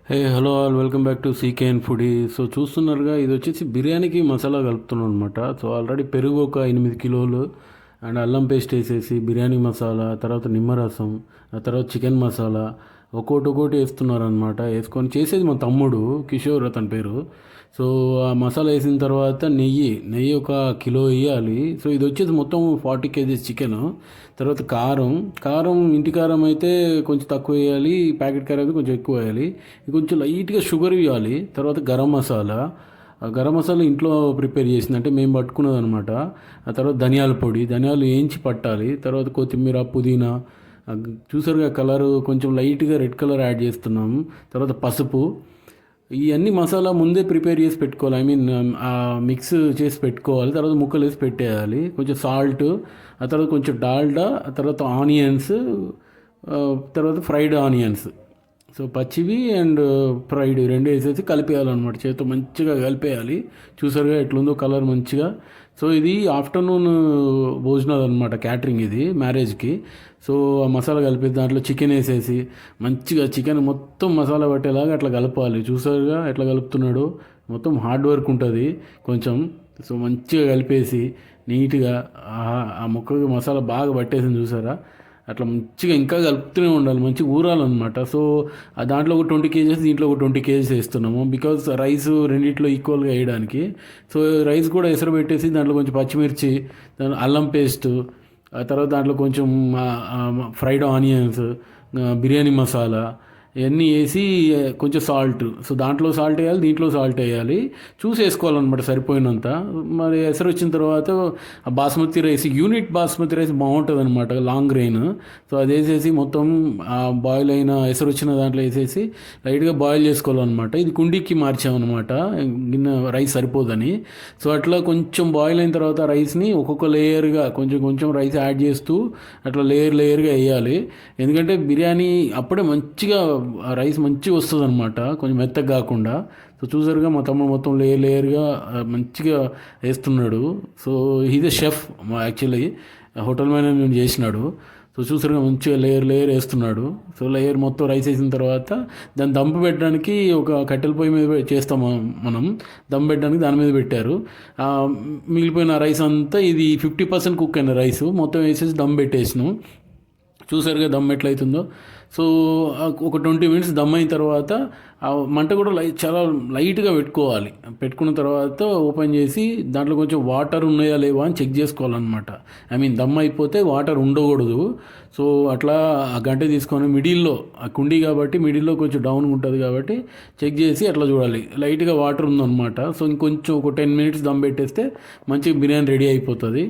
Hey hello all welcome back to CK and foodie. So చూస్తున్నారుగా, ఇది వచ్చేసి బిర్యానీకి మసాలా కలుపుతున్నాను అనమాట. సో ఆల్రెడీ పెరుగు ఒక 8 కిలోలు అండ్ అల్లం పేస్ట్ వేసేసి బిర్యానీ మసాలా, తర్వాత నిమ్మరసం, ఆ తర్వాత చికెన్ మసాలా ఒక్కోటి వేస్తున్నారు అనమాట. వేసుకొని చేసేది మా తమ్ముడు కిషోర్ అతని పేరు. సో ఆ మసాలా వేసిన తర్వాత నెయ్యి ఒక కిలో వేయాలి. సో ఇది వచ్చేసి మొత్తం 40 కేజీస్ చికెన్. తర్వాత కారం ఇంటి కారం అయితే కొంచెం తక్కువ వేయాలి, ప్యాకెట్ కారం అయితే కొంచెం ఎక్కువ వేయాలి. ఇది కొంచెం లైట్గా షుగర్ వేయాలి. తర్వాత గరం మసాలా, ఆ గరం మసాలా ఇంట్లో ప్రిపేర్ చేసింది, అంటే మేము పట్టుకున్నది అనమాట. ఆ తర్వాత ధనియాల పొడి, ధనియాలు వేయించి పట్టాలి. తర్వాత కొత్తిమీర, పుదీనా, చూసారుగా కలరు కొంచెం లైట్గా రెడ్ కలర్ యాడ్ చేస్తున్నాము. తర్వాత పసుపు, ఇవన్నీ మసాలా ముందే ప్రిపేర్ చేసి పెట్టుకోవాలి. ఐ మీన్ మిక్స్ చేసి పెట్టుకోవాలి. తర్వాత ముక్కలు వేసి పెట్టేయాలి. కొంచెం సాల్ట్, ఆ తర్వాత కొంచెం డాల్డా, ఆ తర్వాత ఆనియన్స్, తర్వాత ఫ్రైడ్ ఆనియన్స్. సో పచ్చివి అండ్ ఫ్రైడ్ రెండు వేసేసి కలిపేయాలన్నమాట. చేతితో మంచిగా కలిపేయాలి. చూసారుగా ఎట్లుందో కలర్ మంచిగా. సో ఇది ఆఫ్టర్నూన్ భోజనాలు అనమాట, క్యాటరింగ్ ఇది మ్యారేజ్కి. సో ఆ మసాలా కలిపేసి దాంట్లో చికెన్ వేసేసి మంచిగా చికెన్ మొత్తం మసాలా పట్టేలాగా అట్లా కలపాలి. చూసారుగా ఎట్లా కలుపుతున్నాడు, మొత్తం హార్డ్ వర్క్ ఉంటుంది కొంచెం. సో మంచిగా కలిపేసి నీట్గా ఆ ముక్కకి మసాలా బాగా పట్టేసింది చూసారా. అట్లా మంచిగా ఇంకా కలుపుతూనే ఉండాలి, మంచిగా ఊరాలన్నమాట. సో దాంట్లో ఒక 20 కేజెస్, దీంట్లో ఒక 20 కేజెస్ వేస్తున్నాము, బికాజ్ రైస్ రెండిట్లో ఈక్వల్గా వేయడానికి. సో రైస్ కూడా ఎసరు పెట్టేసి దాంట్లో కొంచెం పచ్చిమిర్చి, అల్లం పేస్ట్, ఆ తర్వాత దాంట్లో కొంచెం ఫ్రైడ్ ఆనియన్స్, బిర్యానీ మసాలా ఇవన్నీ వేసి కొంచెం సాల్ట్. సో దాంట్లో సాల్ట్ వేయాలి, దీంట్లో సాల్ట్ వేయాలి, చూసి వేసుకోవాలన్నమాట సరిపోయినంత. మరి ఎసరు వచ్చిన తర్వాత ఆ basmati rice, unit basmati rice బాగుంటుంది అనమాట, లాంగ్ గ్రెయిన్. సో అది వేసేసి మొత్తం బాయిల్ అయిన ఎసరు వచ్చిన దాంట్లో వేసేసి లైట్గా బాయిల్ చేసుకోవాలన్నమాట. ఇది కుండీకి మార్చామన్నమాట, గిన్నె రైస్ సరిపోదని. సో అట్లా కొంచెం బాయిల్ అయిన తర్వాత రైస్ని ఒక్కొక్క లేయర్గా కొంచెం రైస్ యాడ్ చేస్తూ అట్లా లేయర్గా వేయాలి. ఎందుకంటే బిర్యానీ అప్పుడే మంచిగా రైస్ మంచిగా వస్తుంది అనమాట, కొంచెం మెత్తగా కాకుండా. సో చూసారుగా మా తమ్ముడు మొత్తం లేయర్గా మంచిగా వేస్తున్నాడు. So is a chef actually, hotel management చేసినాడు. సో చూసారుగా మంచిగా లేయర్ వేస్తున్నాడు. సో లేయర్ మొత్తం రైస్ వేసిన తర్వాత దాన్ని దమ్ పెట్టడానికి ఒక కట్టెల పొయ్యి మీద చేస్తాము మనం. దమ్ పెట్టడానికి దాని మీద పెట్టారు. మిగిలిపోయిన రైస్ అంతా, ఇది 50% కుక్ అయిన రైస్ మొత్తం వేసేసి దమ్ పెట్టేసినాం. చూసారుగా దమ్ ఎట్లయితుందో. సో ఒక 20 మినిట్స్ దమ్ అయిన తర్వాత ఆ మంట కూడా చాలా లైట్గా పెట్టుకోవాలి. పెట్టుకున్న తర్వాత ఓపెన్ చేసి దాంట్లో కొంచెం వాటర్ ఉన్నాయా లేవా అని చెక్ చేసుకోవాలన్నమాట. ఐ మీన్ దమ్ అయిపోతే వాటర్ ఉండకూడదు. సో అట్లా ఆ గంట తీసుకొని మిడిల్లో, ఆ కుండీ కాబట్టి మిడిల్లో కొంచెం డౌన్గా ఉంటుంది కాబట్టి చెక్ చేసి అట్లా చూడాలి, లైట్గా వాటర్ ఉందన్నమాట. సో ఇంకొంచెం ఒక 10 మినిట్స్ దమ్ పెట్టేస్తే మంచిగా బిర్యానీ రెడీ అయిపోతుంది.